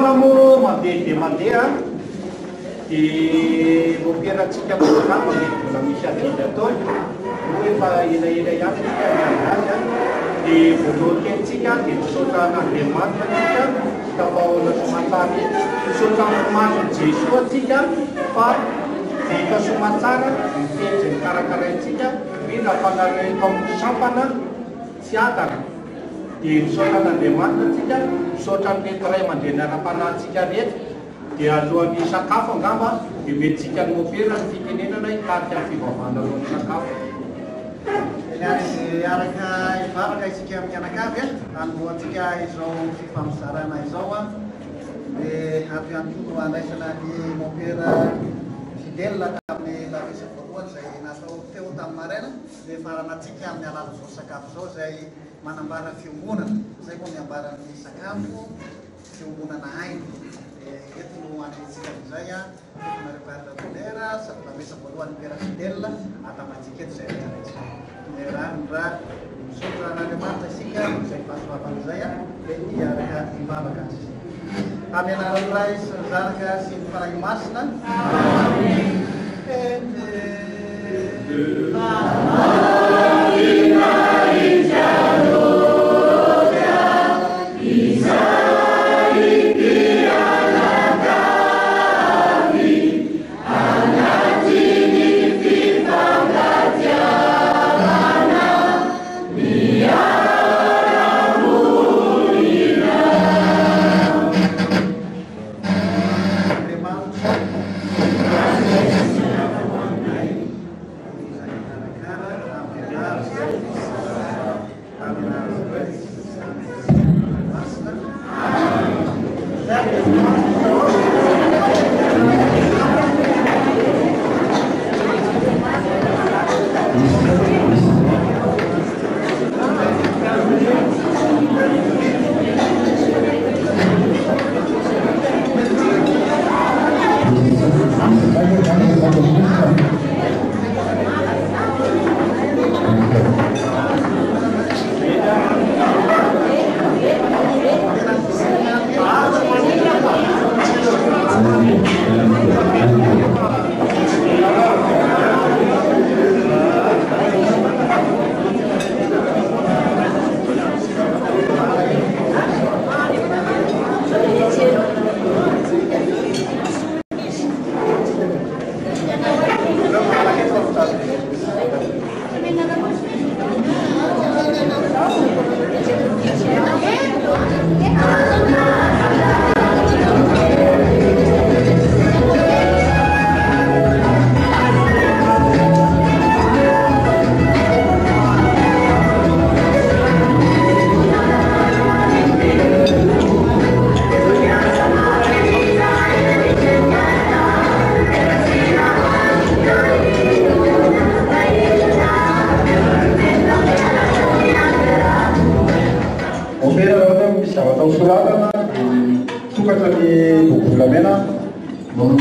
fotoana moa mandeha dia mandeha dia moperatsika programa dia mbola misy adidy atao hoe efa elaela ihany tsika mianazy dia voalohany kelintsika dia misaotra an'Andriamanitra tsika tapahoana somatsara misaotra Andriamanitra Jesoa tsika fa efa somatsara mitendry ny karakaraintsika indrindra fanareo tamin'ny sampana tsy atana dia misaotra an'Andriamanitra tsika misaotra amin'ny ray aman-dreny ara-panahintsika rehetra dia alohan'ny sakafo angamba dia mentsika ny mopera ny fitenenana hitarika ny fivavahana alohan'ny sakafo. Araka ivavaka isika amin'ny anakavy anoloantsika izao fifampizarana izao dia ato ihany koa andraisana ny mopera fidèle tamin'ny lavesa voalohany izay natao teo tamin'ny maraina dia faranatsika amin'ny alala zao sakafo zao izay manambara fiomonana izay koa miambaran'ny sakafo fiomonana haino eto no andraitsika izay mareparita tonera sady lavesa voalohany mopera fidèle atamantsika eto izay rehetrarehetra raha misaotra an'Andriamanitra isika izay fahasoavana izay dia hiaraka hivavaka azy amin'ny anaran'ny Ray sy ny Zanaka sy ny Fanahy Masina.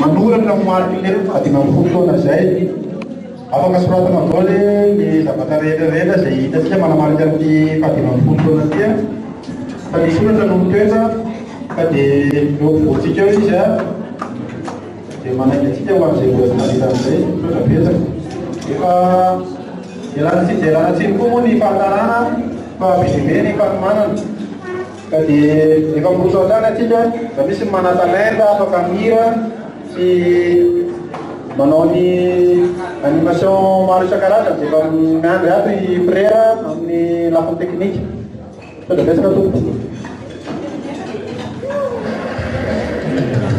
Manoratra marikilera adimy ambin'ny folo taona izay afaka soratana daholo ny zavatra rehetrarehetra izay hitantsika manamarika amin'ny fadimy ambin'ny folo taona ity fa ny soratra no mitoetra ka dia eo voantsika eo izy dia manaiky antsika ho amin'izay voazinarita amin'izay sotra betsaka efa ialanatsiny koa moa ny fahatarana fa bizime ny fahatomanana ka dia efa mboso atrany atsika da misy mana-talenta afaka mihira sy manao ny animation maro isan-karazany efa miandry ato i frère amin'ny lafiny teknika sotra betsaka tompo. Yeah.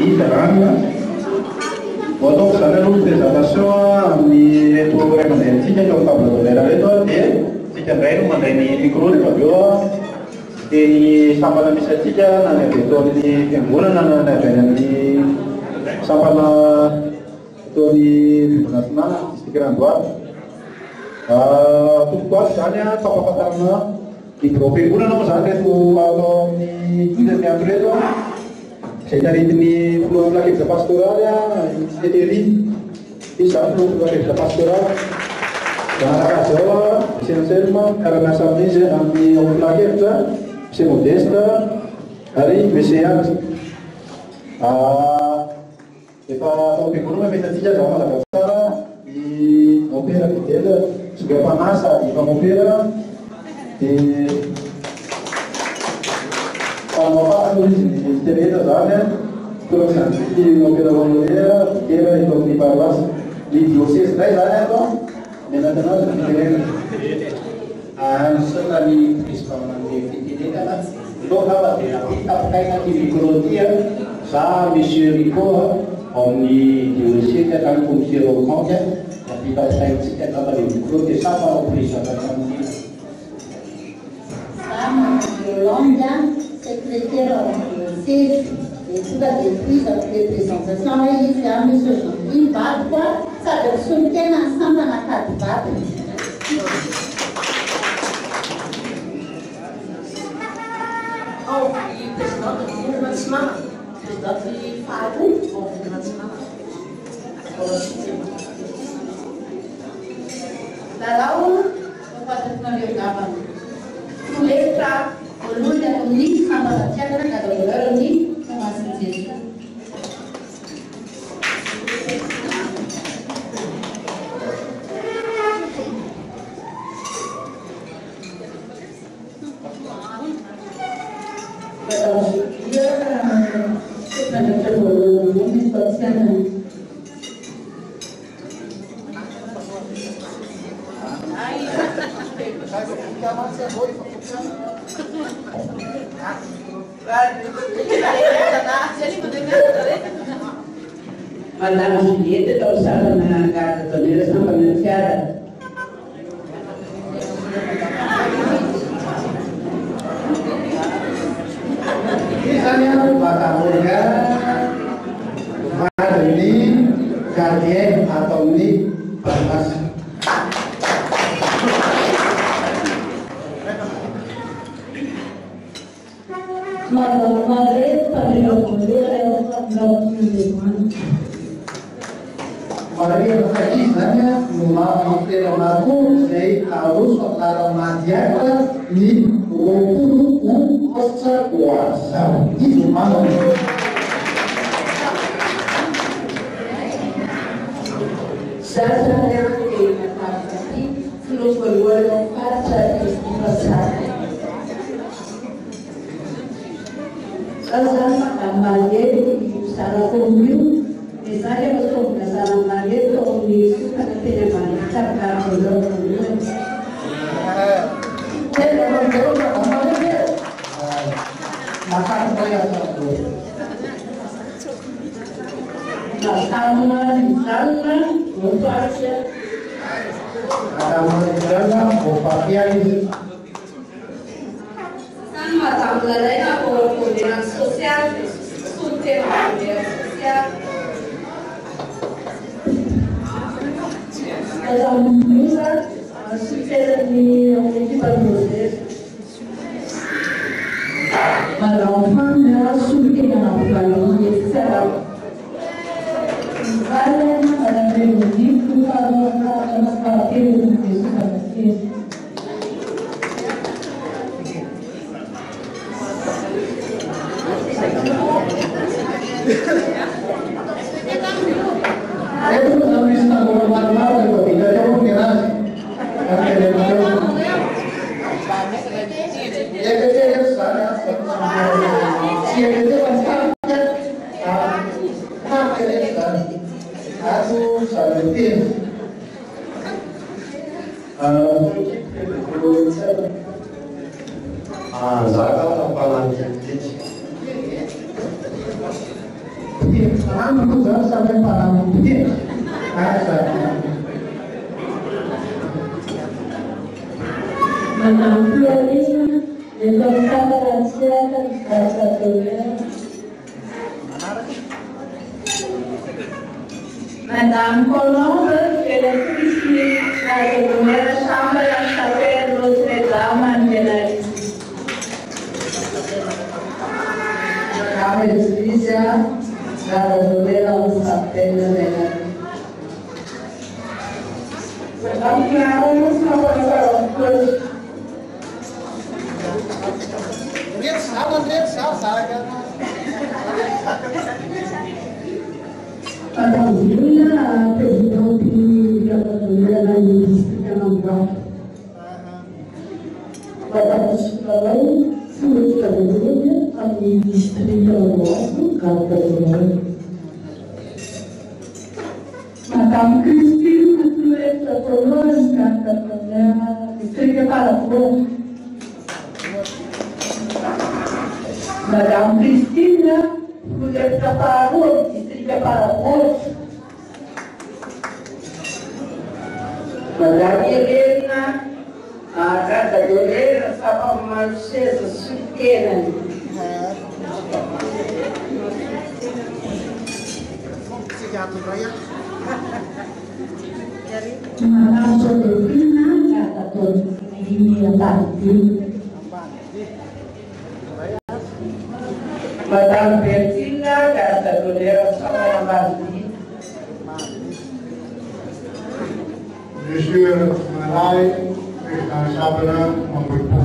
ni fiarahana ataoko zany aloha présentation amin'ny reto ray aman-drenintsika eo amin'ny table d'honneur reto dia tsika indray no mandray ny micro rehefa avy eo dia ny sampana misy atsika na ny avy eto amin'ny fiangonana na ny avy any amin'ny sampana eto amin'ny national artistique Randoava. Tompoko azy zany a fampahafantarana ny birao fiangonana moa zany reto atao amin'ny 12 andro reto izay taritiny filoha lakevitra pastoraly izy tetery izy zany filoha lakevitra pastoraly manaraka azy ao misy anselma miara-miasa amin'izy amin'ny ao lakevitra misy modeste ary mesiazy efa atao fiangonana metatsika za malagasy tsara ny opera fidèle sogam-panasa efa opera dia fanao izy ny tereta zany torosanty opera volontaire fidèle eto amin'ny paroisse ny diocèse ndray zany ato menatanazy ny terena Sota ny président amin'ny fitenenana lohava dia apikaina ty micro ty za monsieur Rico amin'ny diocèse ka commissaire au compte apikaintsika kapa le micro dia sapa ao président amin'ny Yolanda, secrétaire au diocèse et tout à depuis la présentation ici à M. Jean-Guy Badwa, ça veut soutenir ensemble à la carte. Presidente do Fundo Nacional, presidente de Faro, ao Fundo Nacional. Darau, eu faço uma jogada. Letra, olha, o link, a matéria, cada lugar, o link, não há sentido. Madame Juliette está usada na casa torneira São Panenciada. Misalnya Bakamurga ini gardien atau ini batas. Maria Fadisanya memang mengaku saya harus orang Madiaka ni untuk masa kuasa itu mana? Saya yang dikatakan terus berwajib pada istimewa. Saya tambahnya secara umum. Misalnya untuk masalah lagi kondisi suka tidak banyak kalau belum. Maka saya satu. Sama misalnya untuk aja. Ada misalnya bupati ini. Sama tambahannya koordinasi sosial, suntik koordinasi sosial. Alhamdulillah, sudah di Bangladesh. Malaunya sudah dengan Bangladesh. Kalau ada begitu kalau ada seperti itu. Itu habis tanggung malam ketika jauh miras. Ya kerja sana. Siapa itu pasti aku salutin. Zaka apa lagi? Madame Florine, le conservazione Madame Colombe, elettrici, la primera Chambre a saber Notre-Dame Angelari. Madame Letizia, la primera Sapena Nella. Madame Clarence, la primera Madame Lula, présidente de la ministre de l'Emploi. Madame Chivalaï, sous-ministre de la ministre de l'Emploi. Madame Christine, sous-ministre de l'Emploi. Madame Christine, vous êtes préparée, district préparée. Madame Helena, a cada goleira estava uma cheia suqueira. Madame Josefina, a toda a Madame Bettina, casa goleira Sônia Martins. Monsieur Malai, Krishna Sabana, Mambutu.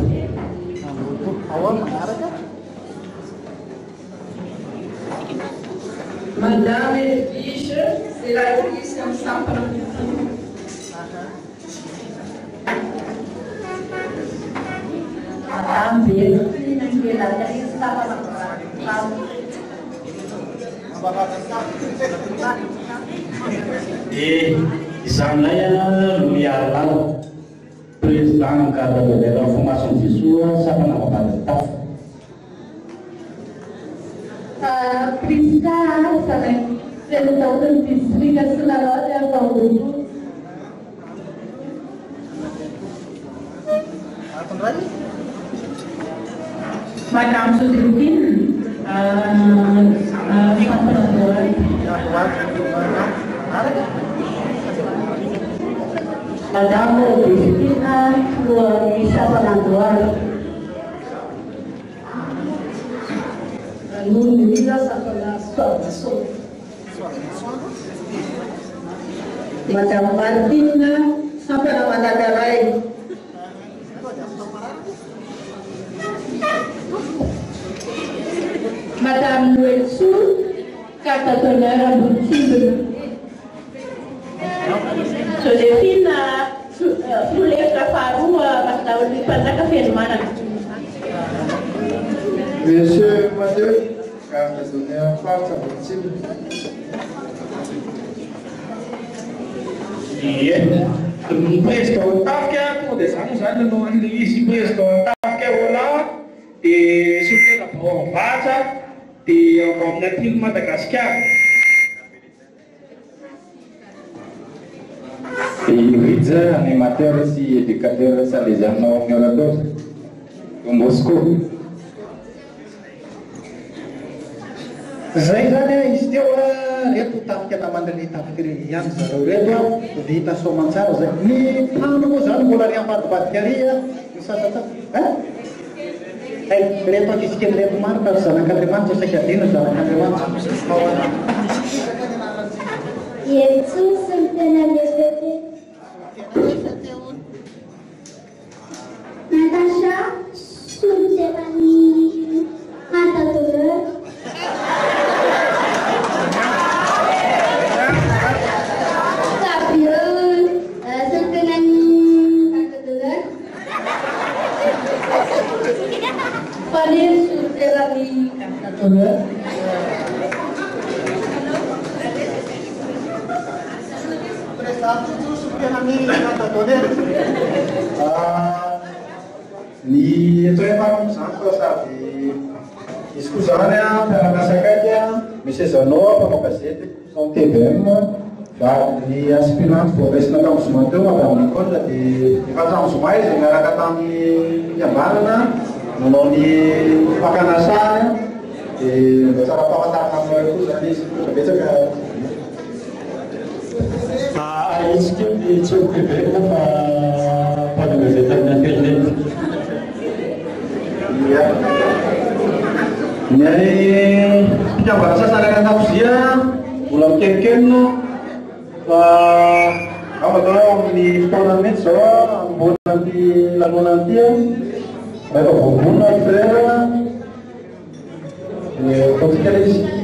Madame Edwige, sénatrice en Sapana. Madame Bettina, sénatrice en Sapana. Izanay Louis Arlao, président cadre de la formation Fissoua, Sapana Wabataf. Prisca, président do distrito nacional de Abaú. Madame Josefine, Madame Cristina, Luisa Pananduar. Madame Martina, sampai nama ada lain. Madame Luelsu, kata saudara Bucibe. Josefina, sulit kafarua, mas tahu di mana kafirmana. Monsieur Mathieu, kata saudara Fakta Bucibe. Iya, presto tafka ko desangan no hindi si presto tafka wala di sutera po baca di Komnatil Madagascar. Iwiza animateur si éducateur salesiano Miolador do Moscou. Zay zany izy teo reto tafika namandany tafika reny ihany zareo reto dia hita soa tsara zay ny tano moa zany mbola ry ambadibadika ary ny sasatsa reto ankizy kely reto maro ka zanak'Andriamanitra saika adino zanak'Andriamanitra Jesus ny tena lesbete Natasha Sultevani Atatoleur ny etoe maro amizany koa sady izy koa zany a fiaraha-miasakaiky a misy aizanao mpanao gazety son TVM va ny aspirante vao raisina tamin'ny zoma teo avy amin'ny école dia efa tamin'ny zoma izy miaraka tamin'ny fiambanana nanao ny fakanasany dia mba tsara fahafantarana aminareo koa zany izy betsaka izy keo dia tsy ho TV fa mpanao gazety amin'ny internet. Ny mpikambana sasany an-dakozia mbola mikelikely fa amatao amin'ny fotoana mety zao amboana ny lanonana ty rehefa voavonina ny frère ataontsika ilay izy.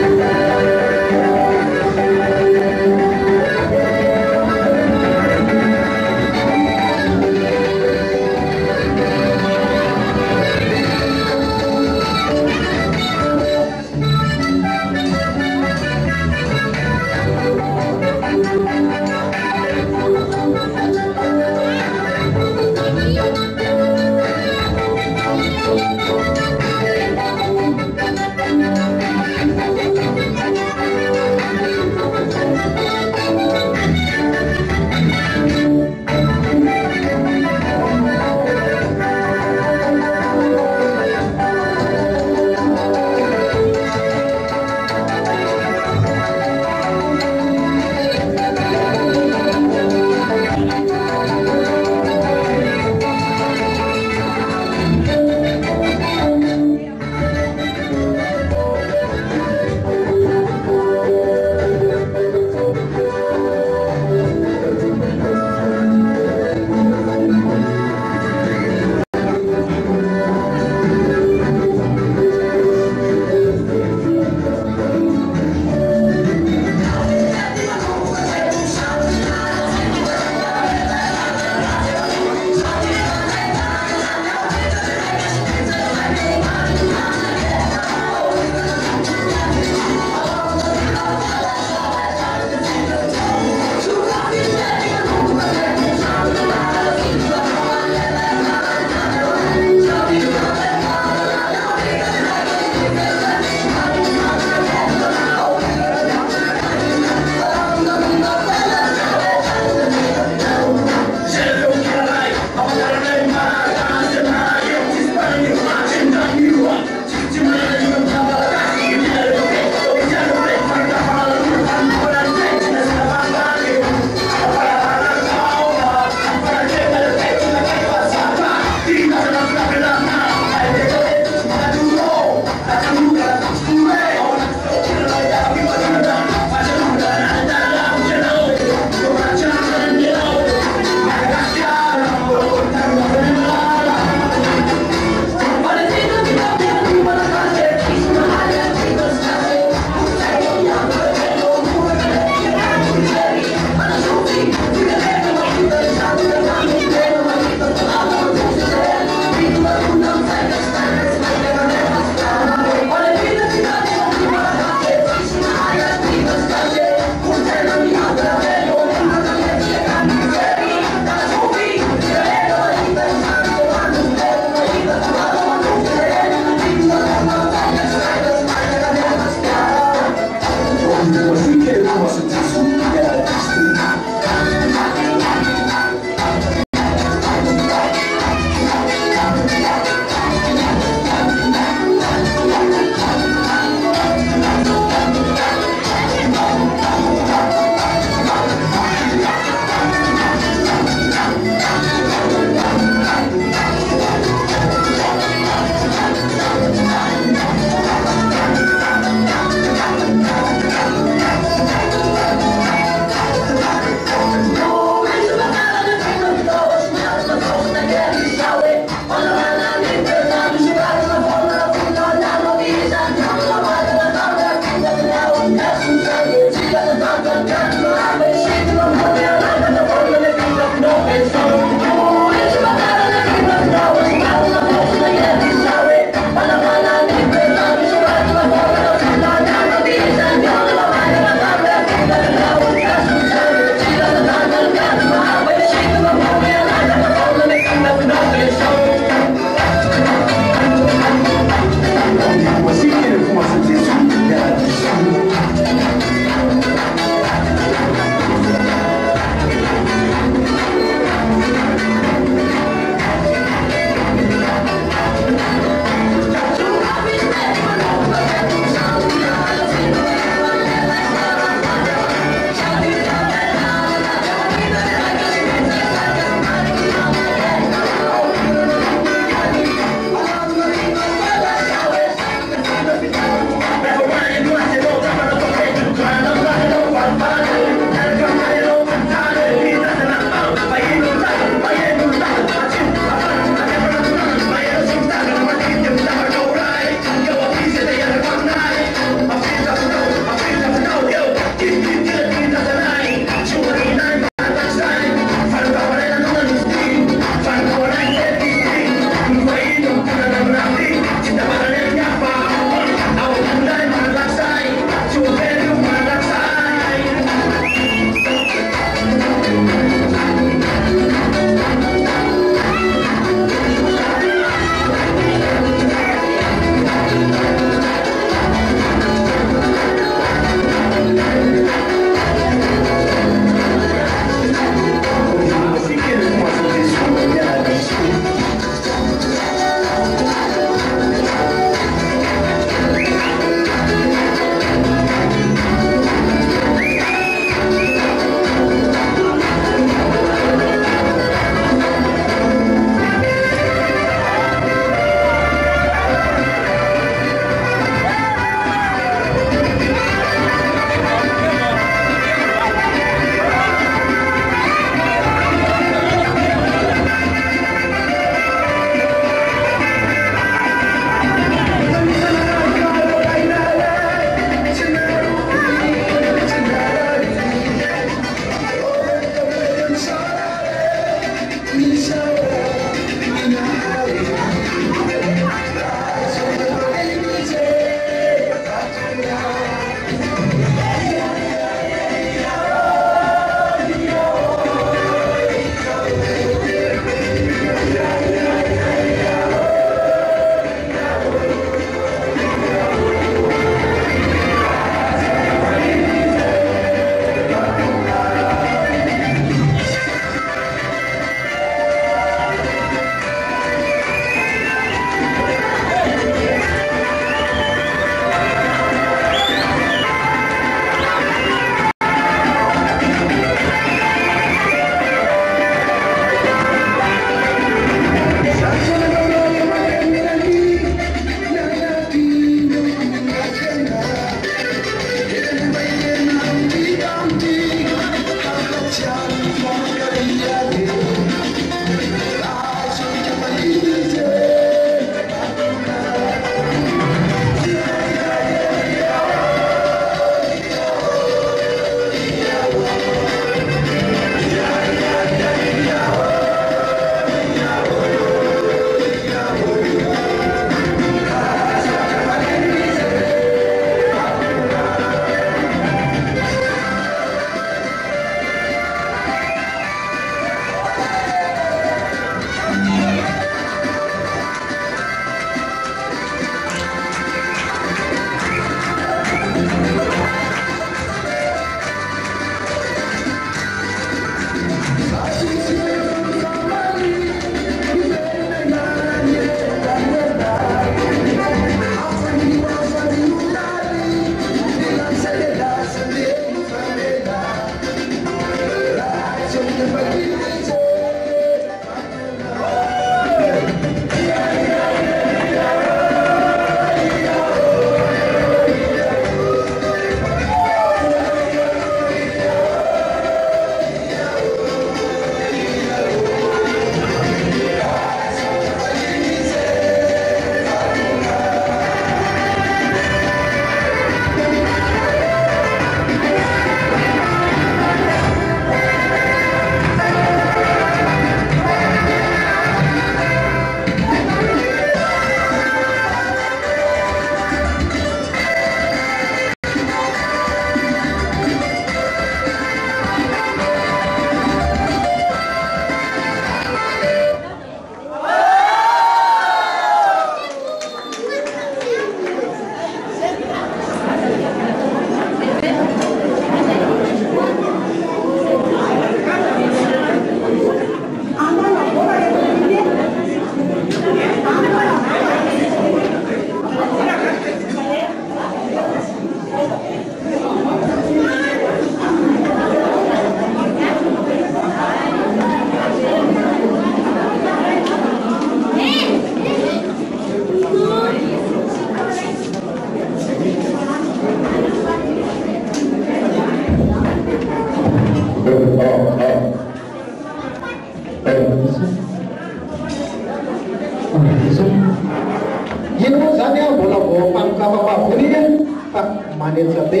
Manetsa be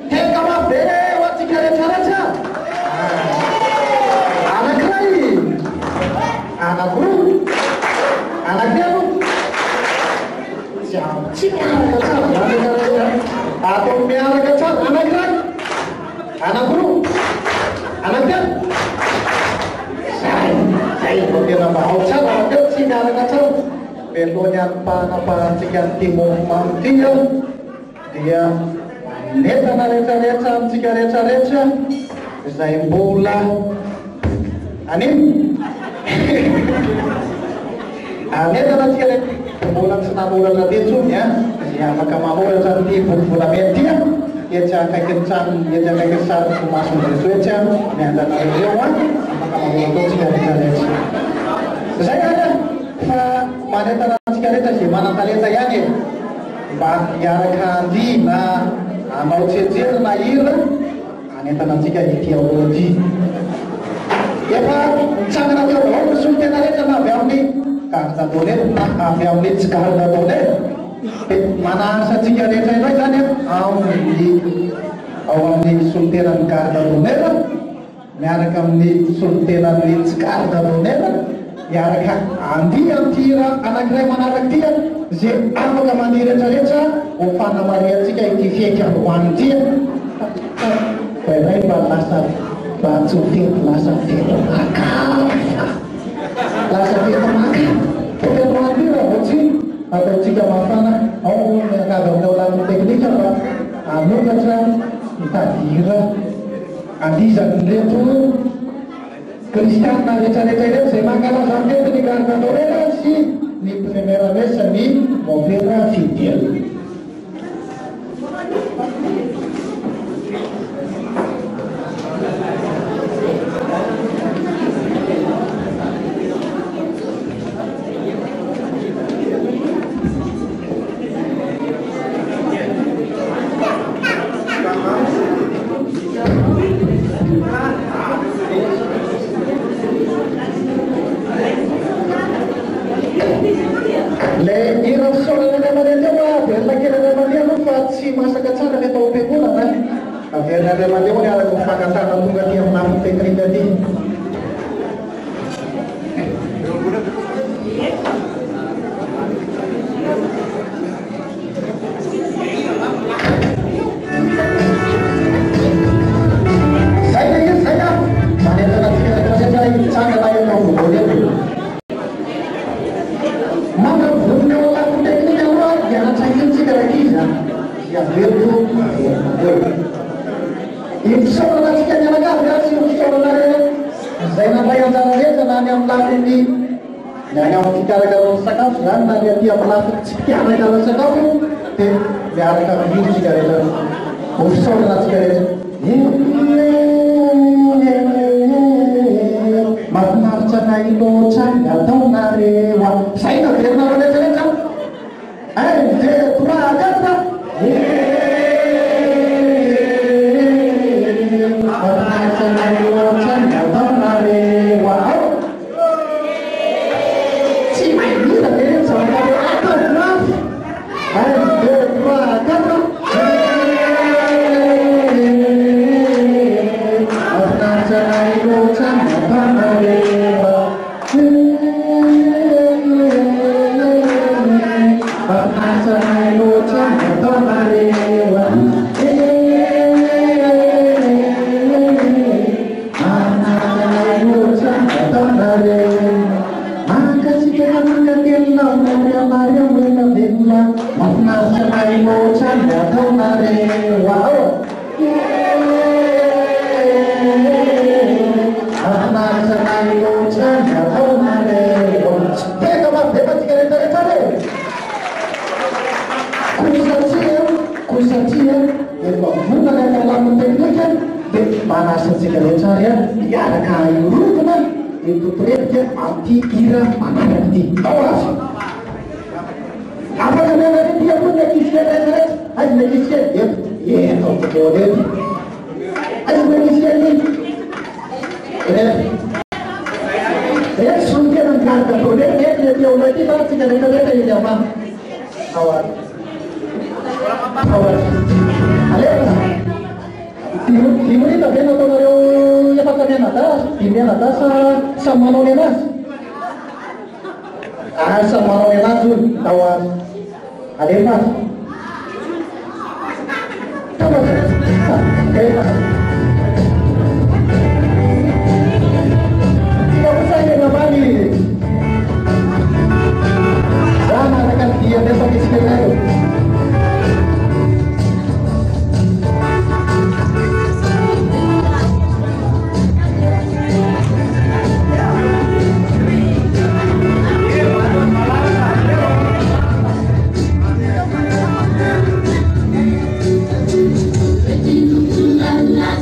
teka mabe watsika rehetrarehetra anankiray anankiroa anankitelo tsy miaraka tsara atao miaraka tsara anankiray anankiroa anankitelo zay vao tena mba ao tsara teo tsy miaraka tsara velohany an'mpanapahantsika ny timofomamy ty dia netana rehetrarehetra amintsika rehetrarehetra izay mbola anino anetana tsika mbola tsy namoratra tetsony zay afaka mamoratra ny volovolameny tia etsy akaiky ny trano etsy akaiky ny sary fomasony jesoetsy mianjanareo afaka mamoratra tsika rehetrarehetra zay anya fa manentana antsika rehetra zay manan-talenta ihany e mba hiaraka andy na anao tsejery na hira anentana antsika ity aorody efa mitsangana teo avao ny solotena rehetra na avy amin'ny garde-donnée na avy amin'ny tsy garde-donnée manasa antsika rehetra iray zany ao amin'ny solotenan'ny garde-donnée miaraka amin'ny solotenan'ny tsy garde-donnée miaraka andy am'tira anankiray manaraka tia zay afaka mandeha rehetrarehetra ho fanamariantsika ity fieky hoan'ny tia iray mba lasa mba tsy ho fety lasa fety makafa lasa fety maka fetoandira ohatsy ataotsika mafana ao miakavy aminao laminy teknika mba anokatra mitadira andizany reto kristianina rehetrarehetra ireto zay mankalaza mety ny garde-donnée sy ny première messe ny opéra fidèle Timurita dia nataonareo efatra mianadaza, 5 mianadaza samy manao ny anazy. Samy manao ny anazy io tao azy. Alefa azy. Tidak usah dia nabali. Jangan akan dia besok di sekitar itu. La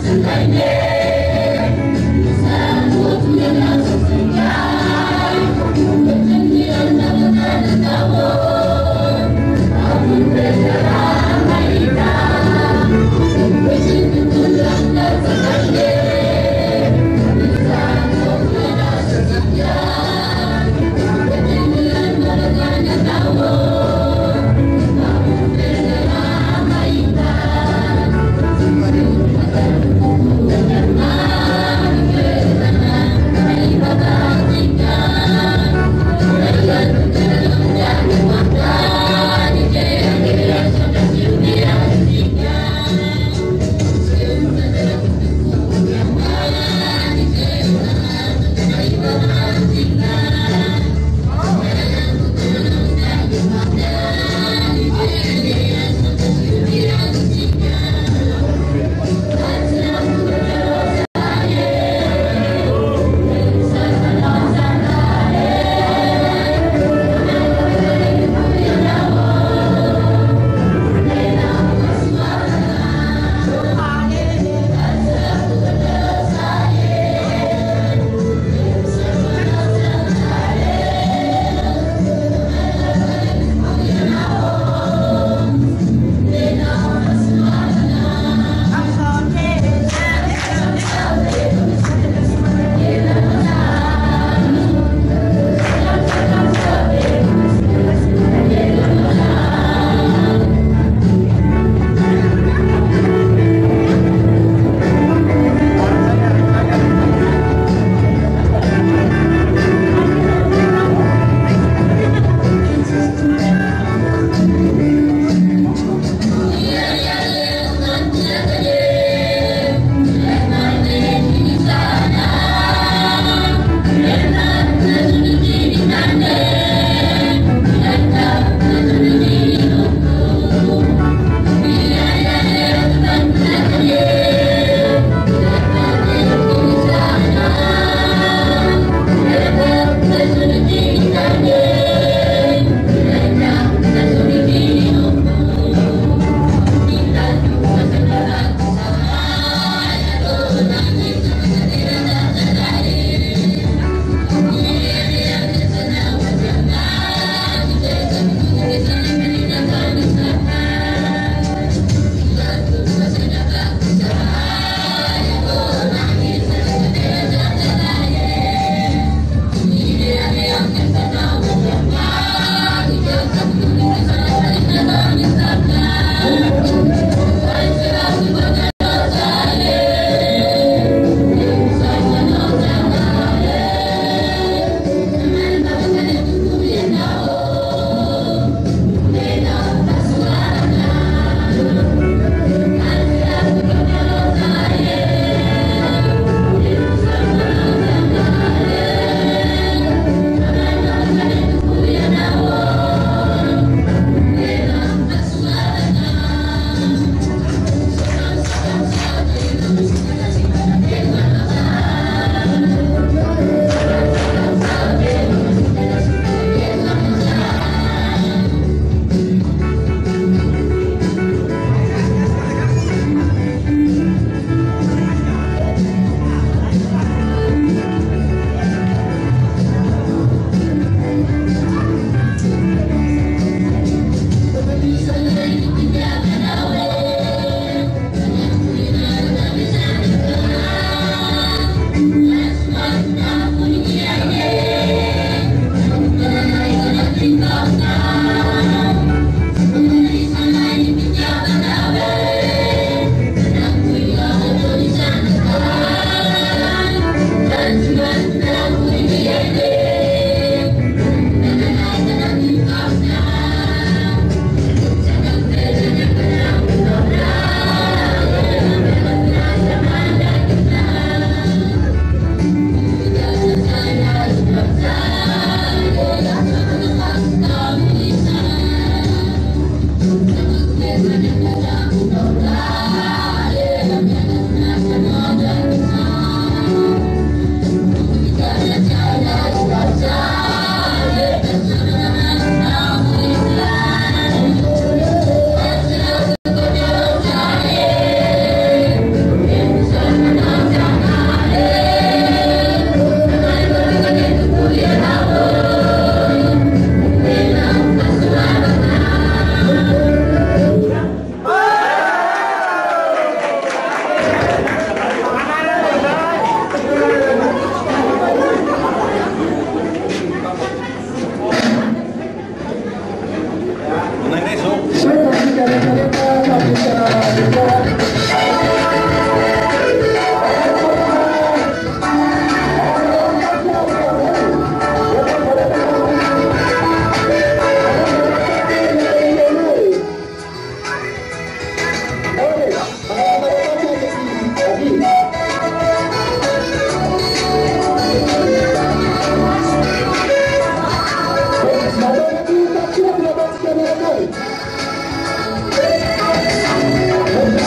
Thank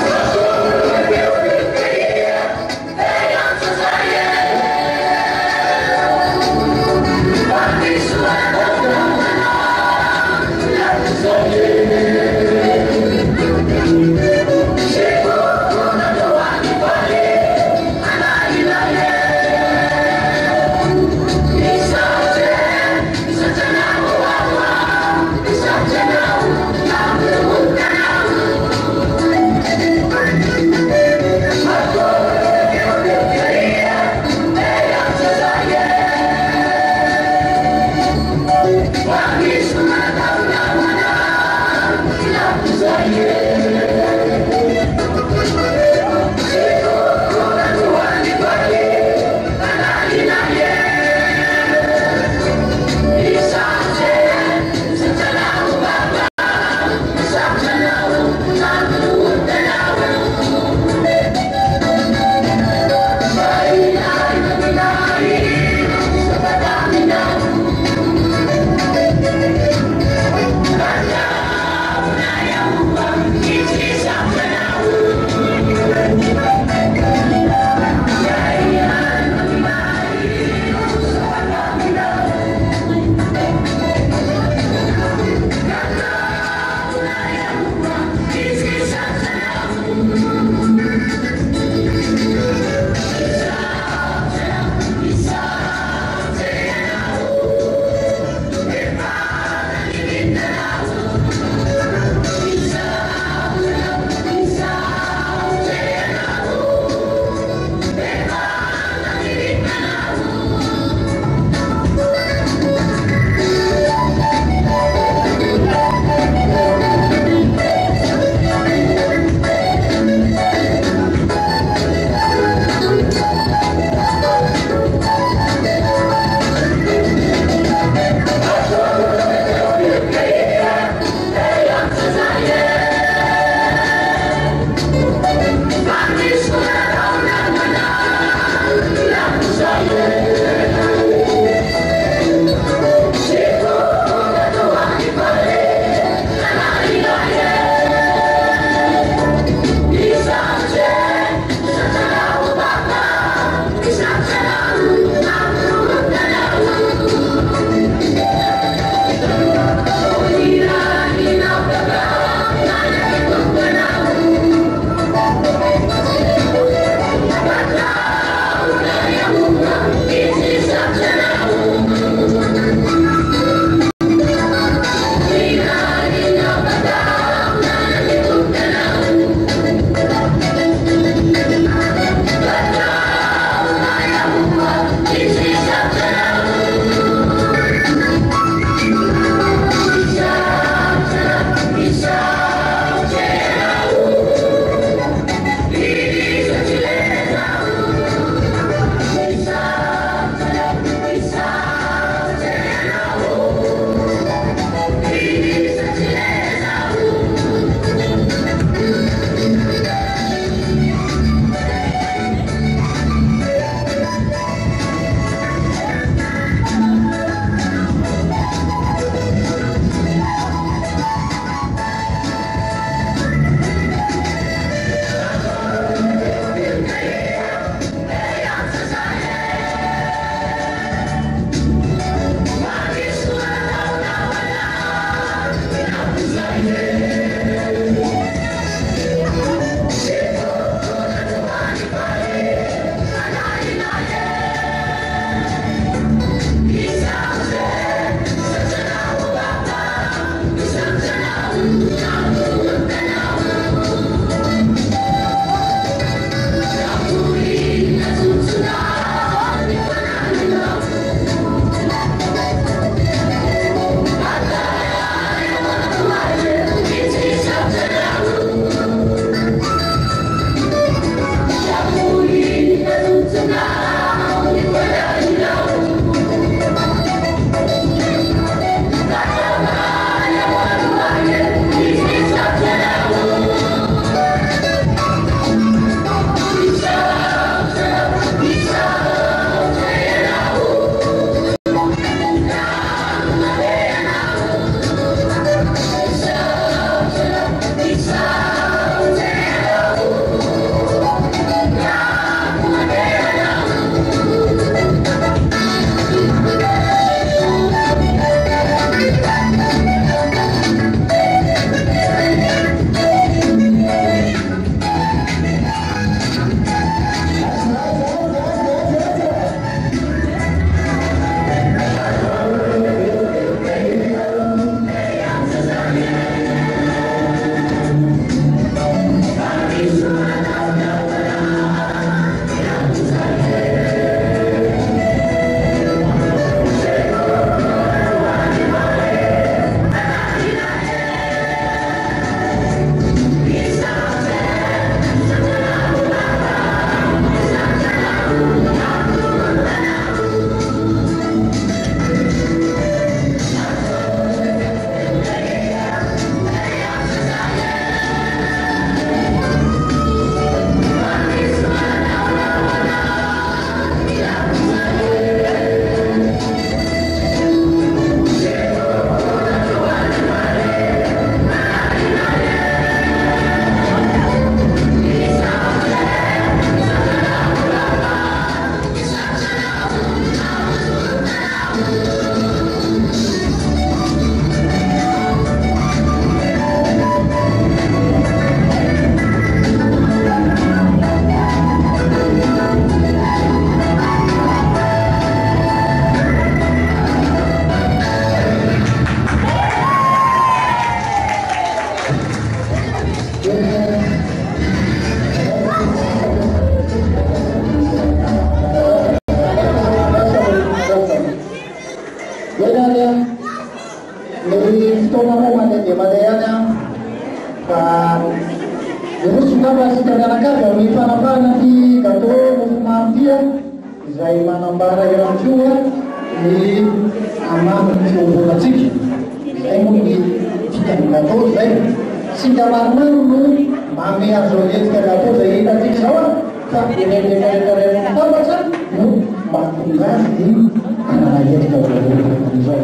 you. fa rosongabasika mianakavy amin'ny fanambana ty gâteau mofomamy tya izay manambara ihany koa ny amamy ny fiombonatsika zay moa ny fitany gâteau zay singa maromaro no mamy azo anetika gâteau zay hitatsika zao a fa rerererereretabatra no mahatonga azy ny anana etika zao.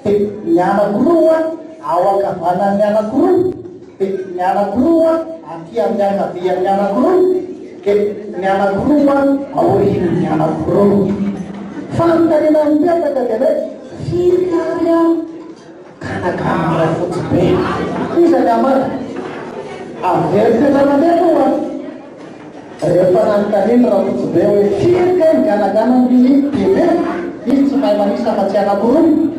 dia ny anakiroa ao akavanan'ny anakiroa dia ny anakiroa aty amin'ny ankavian'ny anakiroa dia ny anakiroa aorian'ny anakiroa fanontanena mipetaka dia hoe firy a kanakamiray fotsy be isany amary averytena mandeha aloha rehefa nanotaniny raha fotsy be hoe firy ka ny ganaganany dime izy tsy mahay manisa afa-tsy anakiroa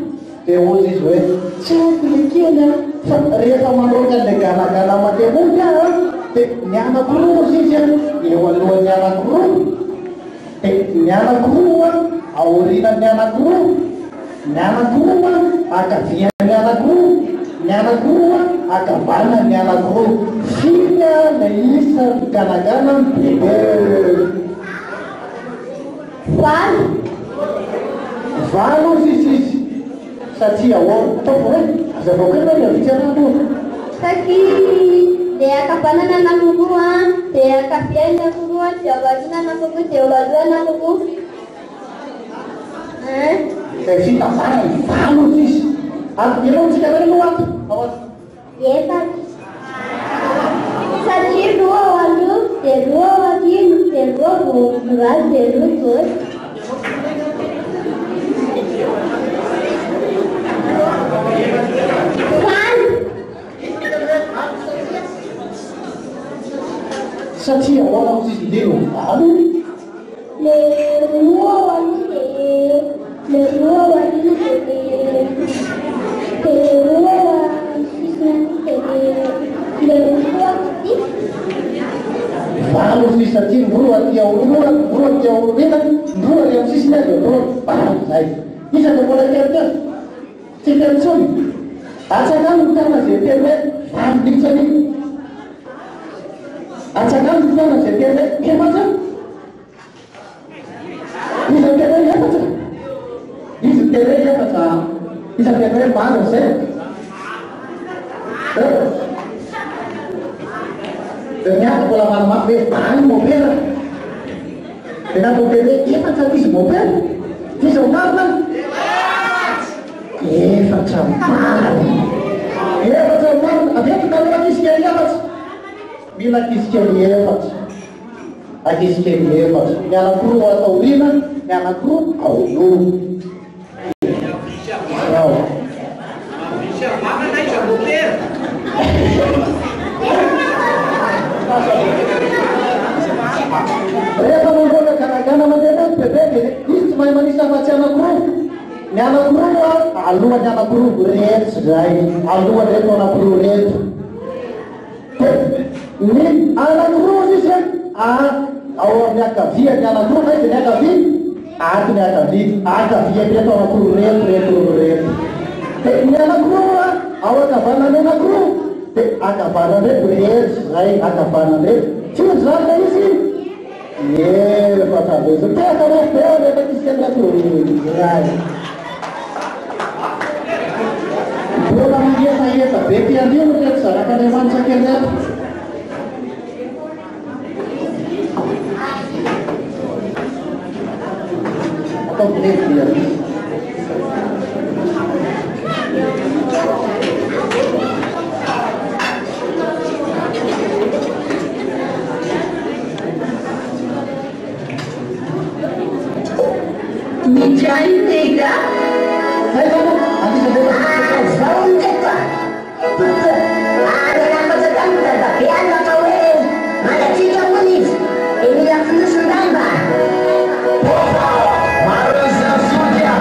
dia ozy izy hoe tsy haiko le kely a fa rehefa maroaka an'le ganagana mandeha omby ah dia ny anakiroa ozy izy a eo alohan'ny anakiroa dia ny anakiroa aorinan'ny anakiroa ny anakiroa akavian'ny anakiroa ny anakiroa akavanan'ny anakiroa firy a le isa ganagana bebe valo izy satria ataoko hoe azavaokena le avitsyanao satria dia akavanana anakiroa dia akavian'ny anakiroa dia aoriana anakiroa dia aloha anakiroa dia vita vanany valo izy ary eloantsika reny no ato efatra satria roa ao aloha dia roa ao aoriana dia roa voaly dia roa voaly satria ahoana ozy izy ndelo valo le roa ao aloha dia le roa ao aoriana dia le roa sisiny dia le roa valo izy satria roa ty aoriana roa ty aoriana roa le amin'ny sisiny azy roa valo zay isaka mbola kely tsy tentsony atsakano tana zay teny hoe valo ditsany atsakano tana zay teny hoe efatra izy teny hoe efatra izy teny hoe efatra izy teny hoe valo zay dia niaka mbola manomafy hoe valo mopera dia natao teny hoe efatra izy mopera izy ao marina efatra marina efatra marina aveto kaleo akisikely efatra mila akisikely efatra akisikely efatra ny anakiroa ataoriana ny anakiroa aoloha rehefa mambola ganagana mandeha bebebe izy tsy mahay manisa afa-tsy anakiroa ny anakiroa alohan'ny anakiroa rehetra zay alohan'ny reto anakiroa reto ny anakiroa izy ao amin'ny akavia ny anakiroa na izy ny akavia ato ny akavia reto anakiroa reto dia ny anakiroa ao akavanany anakiroa dia akavanany reto rehetra zay akavanany reto tsy zany le izy efatra bezo teka rehefa rehefa kisy anakiroa mbola mangesaesa be ty andino reto zaraka le manitsakely ato ataoko ledia Mitjaintega zaontepa ary nampatsakango dadabeana atao hoe malatsika moa izy dia mila finosondamba Marazia Sodia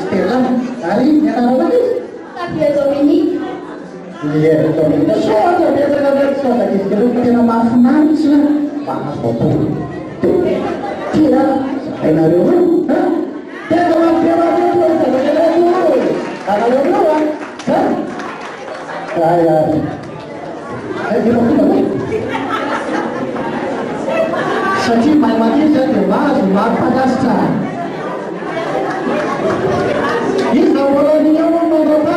Stella, ari mianarana izy. Tapio Dominique. Iya, Dominique. Soatra betsaka ndraiky soatra izy ke aloha tena mahafinaritra mahavoapoly. Tia, hainareo io, tena mampianareo io, anareo io satria mahay madio zany dia mahazo mampalasa tsara. Izy na mbola ny ao mandrapa.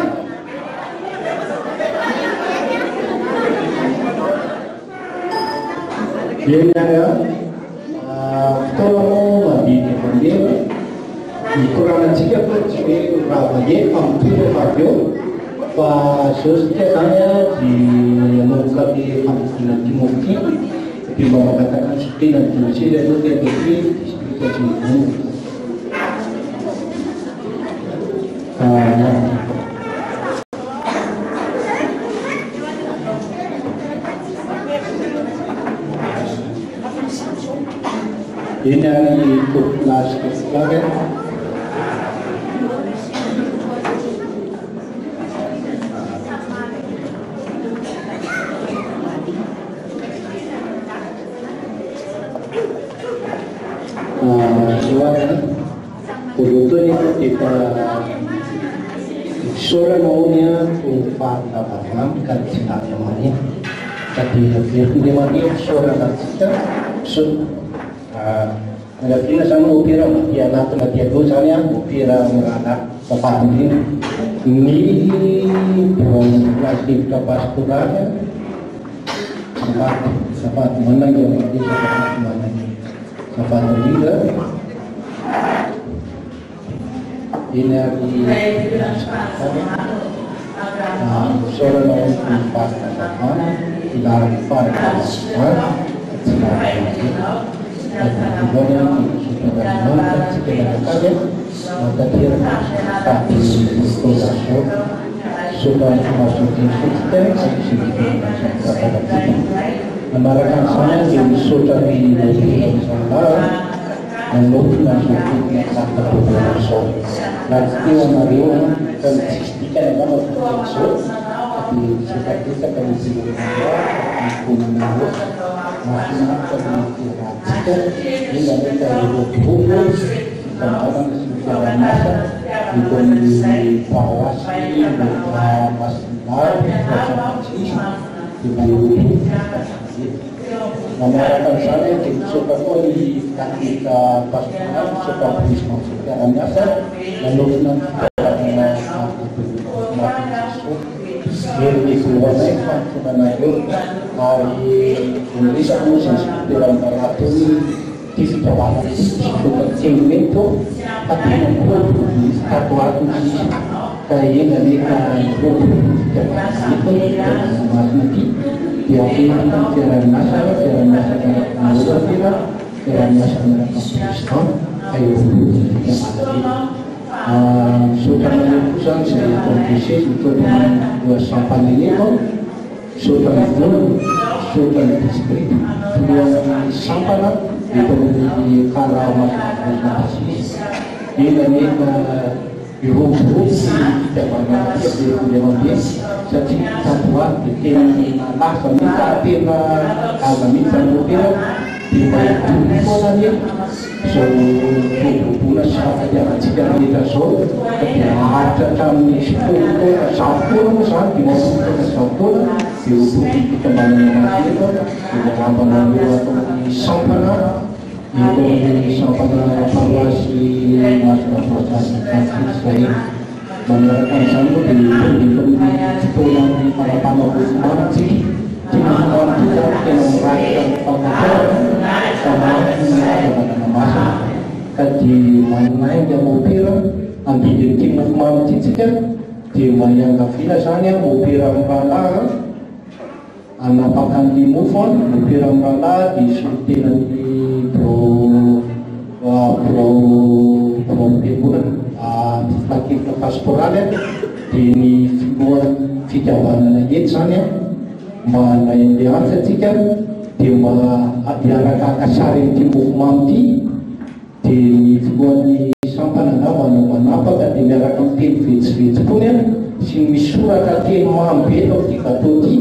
Eny fotoanao mandidy mandeha mikoranantsika fa tsy hoe raha mandeha fa mitory fa avy eo fa zao sika zany dia anaoka le famidina Timothy dia mba magataka ny tena diocèse aloha dia Timothy district Antsimivono. Ini hari kelas ketiga kan? Kebetulan itu kita seorang maunya tumpah dapat kan cinta namanya. Tapi dia mati seorang kita ada pina sama upira dia nak dia tu saya upira merana tepat ini plastik tepat kurangnya sempat mana yang di mana sempat juga ini di seorang orang pas mana dalam pada Kemudian sudah berjalan sekitar saja, terakhir tapi sudah masuk di sistem menarakan saya di sudah di sana menurut masuk di kata beberapa nanti Mario dan sistem yang masuk tapi sudah kita kan di masyarakat kita ini ada buku tentang sejarah masa di Pawasi di buku masyarakat saya suka di ketika pasukan suka berisma sejarah masa lalu nanti di keluar mereka sebenarnya dari Indonesia khusus dalam peraturan di sekolah itu tapi di satu waktu kayak dari itu masih diakhirkan jalan masyarakat Kristen ayo sudah memutuskan saya kondisi untuk dua sampan ini sudah distrik dua sampan itu menjadi kalau masyarakat ini ibu tidak pernah dia setiap satu waktu tim minta tim agak minta mobil dibayar dulu so bulan saja jika kita so ada kami sepuluh saat di sepuluh diututi kita mana itu di dalam penanggulan atau sampana itu sampana evaluasi masalah saya mengenai sambut di sepuluh para pamor sih jangan kita merayakan sama masa kaji mana yang mobil nanti di timur mau cicit di mana kafila sana mobil ramala anak pakan di mufon mobil ramala di sultan di pro tiburan lagi lepas porade di figuran fijawan lagi sana mana yang dihasilkan di mana kasari timur mamti di figuran di sampai nama apa teny vitsivitsy fony sy misoratra teny mamy be tao amin'ity gâteau ity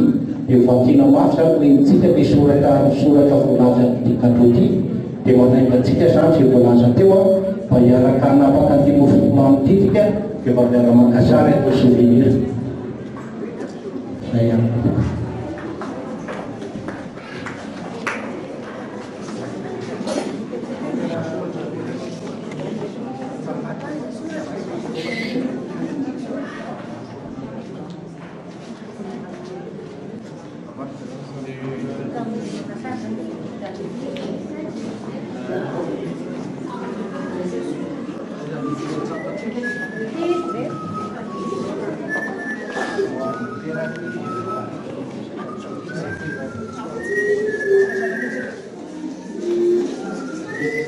dia vakiana mafy zany regnitsika le misoratra voalaza amin'ity gâteau ity dia manaingatsika zany zay voalaza teo mba hiaraka hanapaka an'ity mofomamy ity tika dia mba miara makasary atao souvenir zay ihany.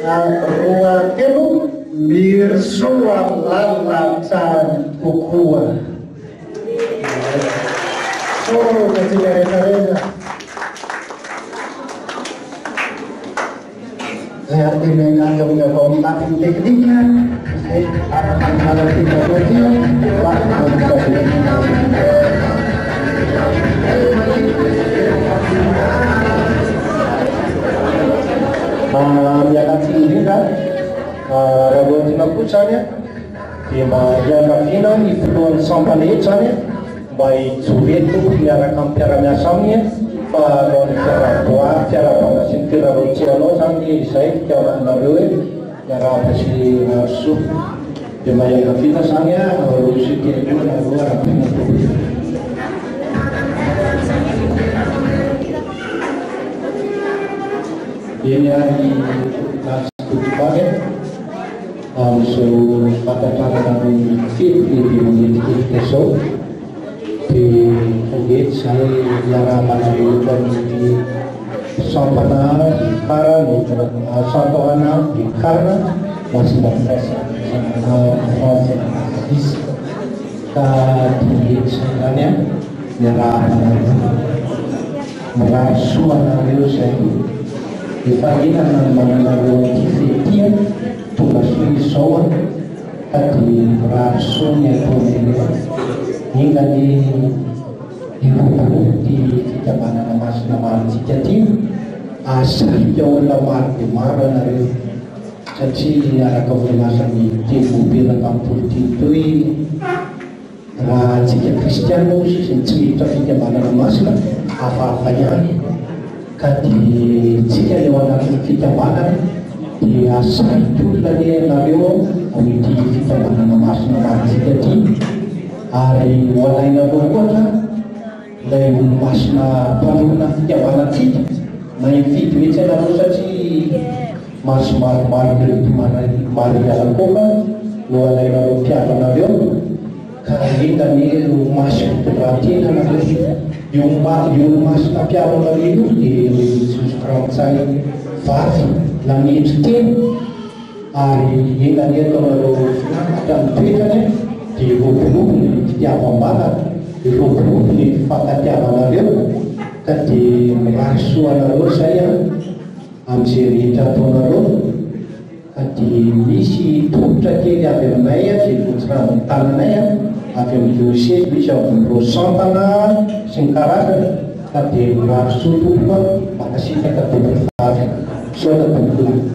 Roa telo mirsoa lalatra kokoa. So katika referenda saya dimenang yang kontak tekniknya akan hal teknologi yang sendiri kan rabotina kucanya dia yang kafina itu sampai lecanya baik sulit tu biar kampiara miasamnya kalau cara pengasin kira rociano sampai saya cara naruh cara apa sih masuk dia yang kafina sangnya rusi kira naruh apa itu ini hari kelas 7 pagi so kata-kata kami fit di memiliki esok di Ugit saya yara pada di sampana karena satu anak di karena masih berproses di sebenarnya yara merasuan harus saya Ipagina ng mga nag-iitian tulas ng isawan at raso niya ito hingga di kita mana mas naman si Jatim asal jauh lamar di mara na rin jadi ada kebenaran di tipu bilang kampung titui jika Kristian musik cerita kita mana mas apa-apanya kati jika lewat kita mana di asal itu lagi nario omiti kita mana mas nama jadi hari walai nabokota lai mas na paluna kita mana ti mai fit bicara narusa si mas mar itu mana mari dalam koka walai nabokya nario kali kami mas berarti nama yung mas na piano na rin di suskrong saya fast langit tin ay yung langit ko na dan tweetane di buku di apa mana di buku di fakat apa na rin kati rasu na rin saya amsirita to na rin kati isi tutra kiri apa na ya di putrang tanah ya akan diusir bisa berusaha singkaran tapi rasul pun makasih kita berfaham sudah tentu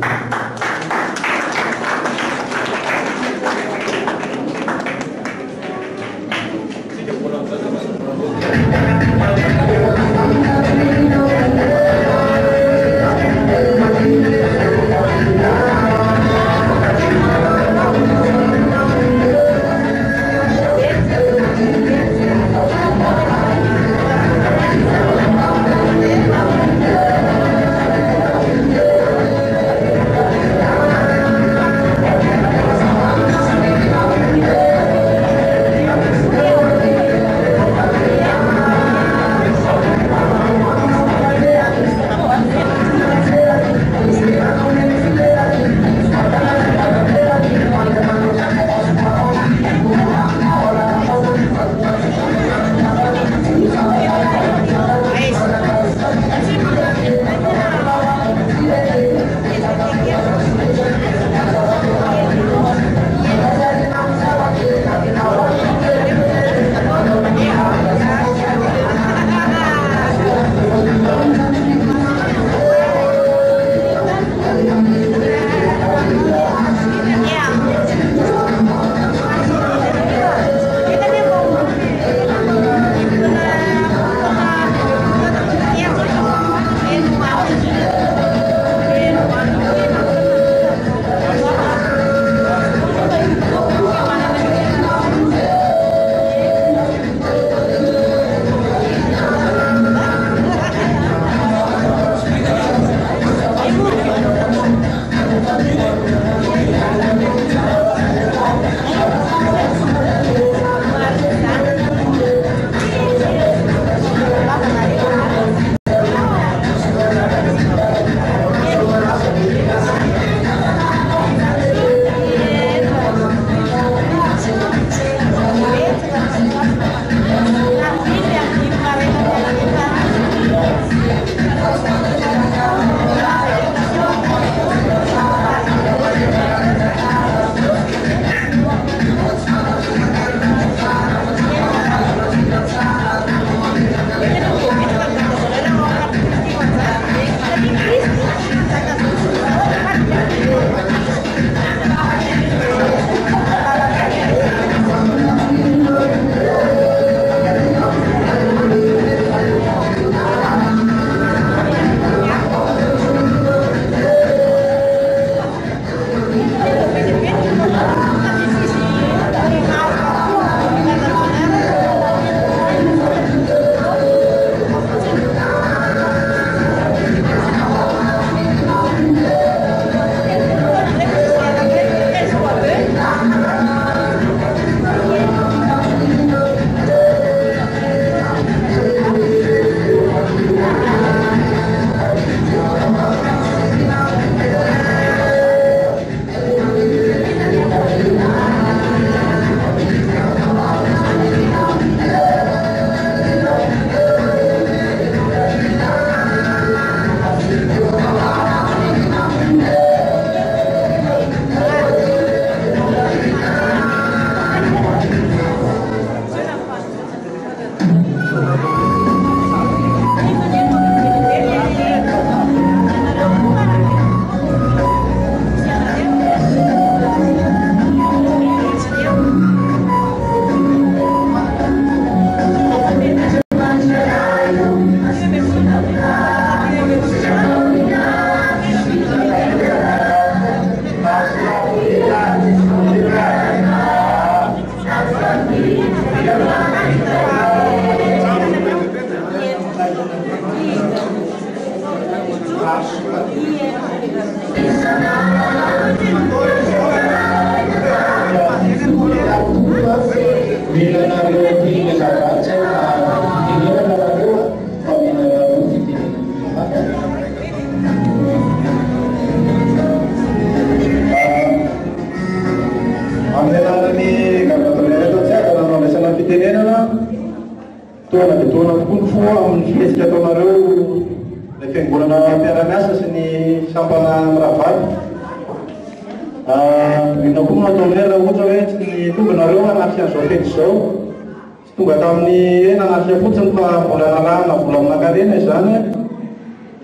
Tonga tamin'ny nanasy fotsiny fa mbola nalana vola amin'ankarena izany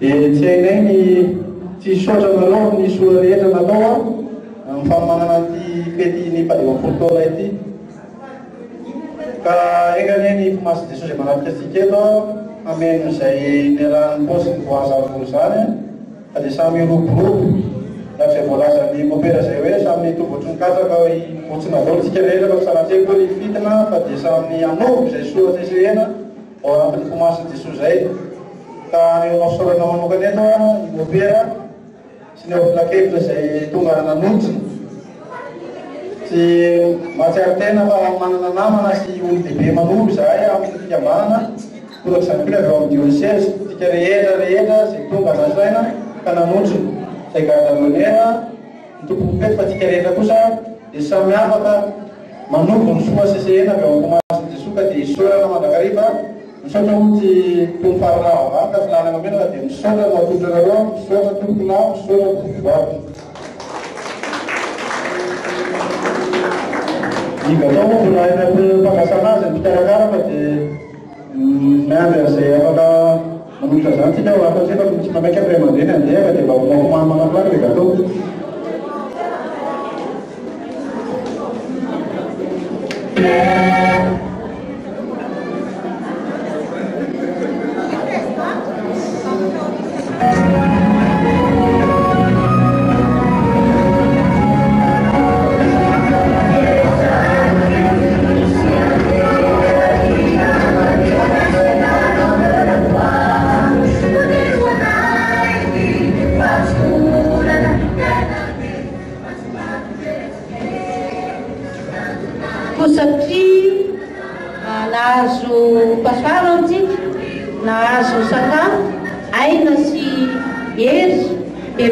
dia tsy hainay ny tsy sotra nanao ny soa rehetra natao amin'ny famanana ty fety ny fahadivam-polo taona ity ka engany ny mpimasy Jesosy izay manatrika antsika eto ameno izay nialan'ny paosiny voazavolo zany fa dia samy roborobo izay voalaza ny mopera izay hoe samy tombotry ny katraka hoe motsina vaolitsika rehetra fa sanatria koa ny fitina fa dia samy anovo izay soa tesehena ao anatin'ny mpimasiny Jesosy izay ka anao sorana manokana eto ny mopera sy ny aofilakevitra izay tonga nanotsiny sy mahatsiaro tena fa manana namana sy olo lehibe manovo izahay amin'ny fikambanana torak' izany koa avy ao amin'ny diocèse tika rehetra izay tonga nasaina ka nanotsiny izay gardamoniera ny tompom-pety fa tika rehetra kosa dia samy afaka manovo ny soa sesehena avy ao amin'ny mpimasiny Jesosy ka dia isorana mandrakariva misaotra ohatsy tomfarana ka filana menaka dia misaotra matotrareo misaotra tomponao misaotra tompovavy igatao mbola mpakasana azy ny mpikarakara fa dia miandry an'izay afaka manotra zany tsika ho afa tsika tsy mamaiky amin'ny ray aman-dreny andeha fa dia mba homafomany manaplany dia gatao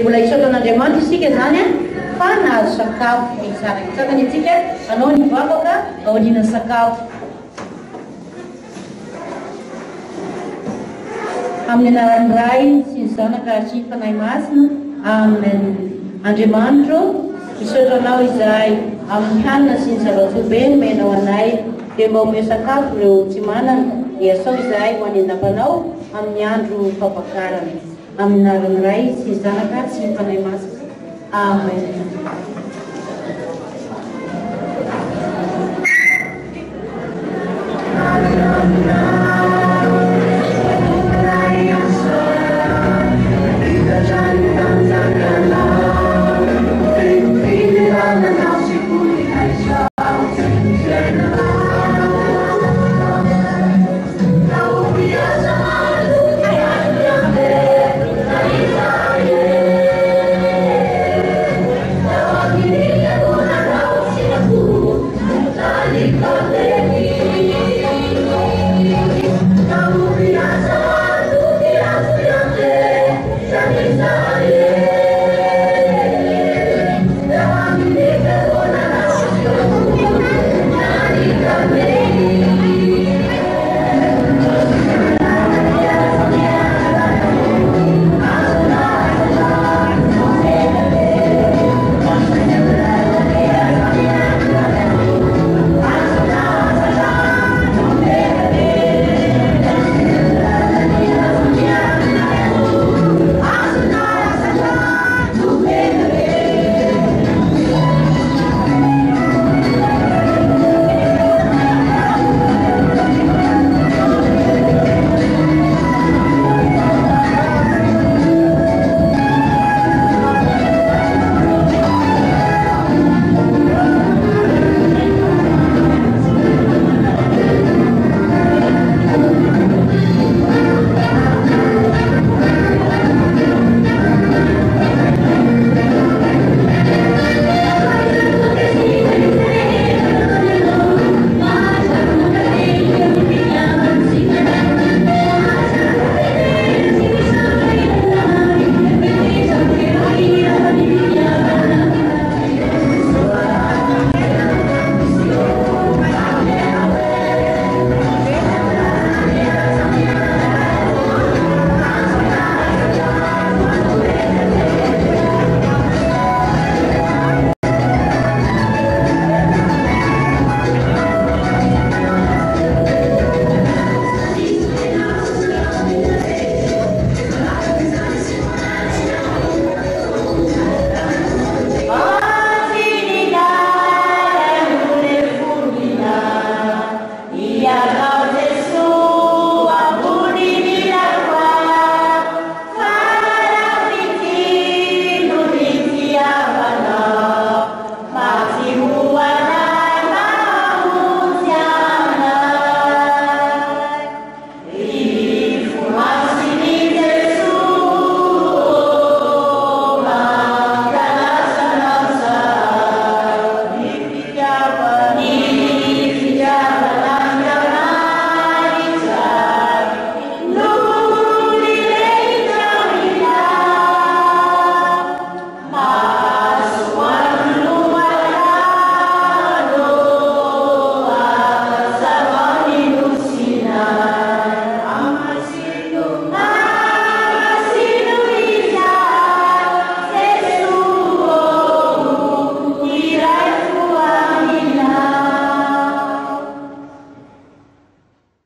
mbola isotra an'Andriamanitra isika zany fa nahazo sakafo misaraka itsika anao ny vavaka aoriana sakafo amin'ny anaran'ny Ray sy ny Zanaka sy ny Fanahy Masina amen. Andriamanitro misaotra anao izahay amin'ny hanina sy ny zava-tsobe nomenao anay dia mba omeo sakafo ireo tsy manana dia asao izahay ho anendam-panao amin'ny andro fampakarana amin'ny anaran'ny Ray sy ny Zanaka sy ny Fanahy Masina amen.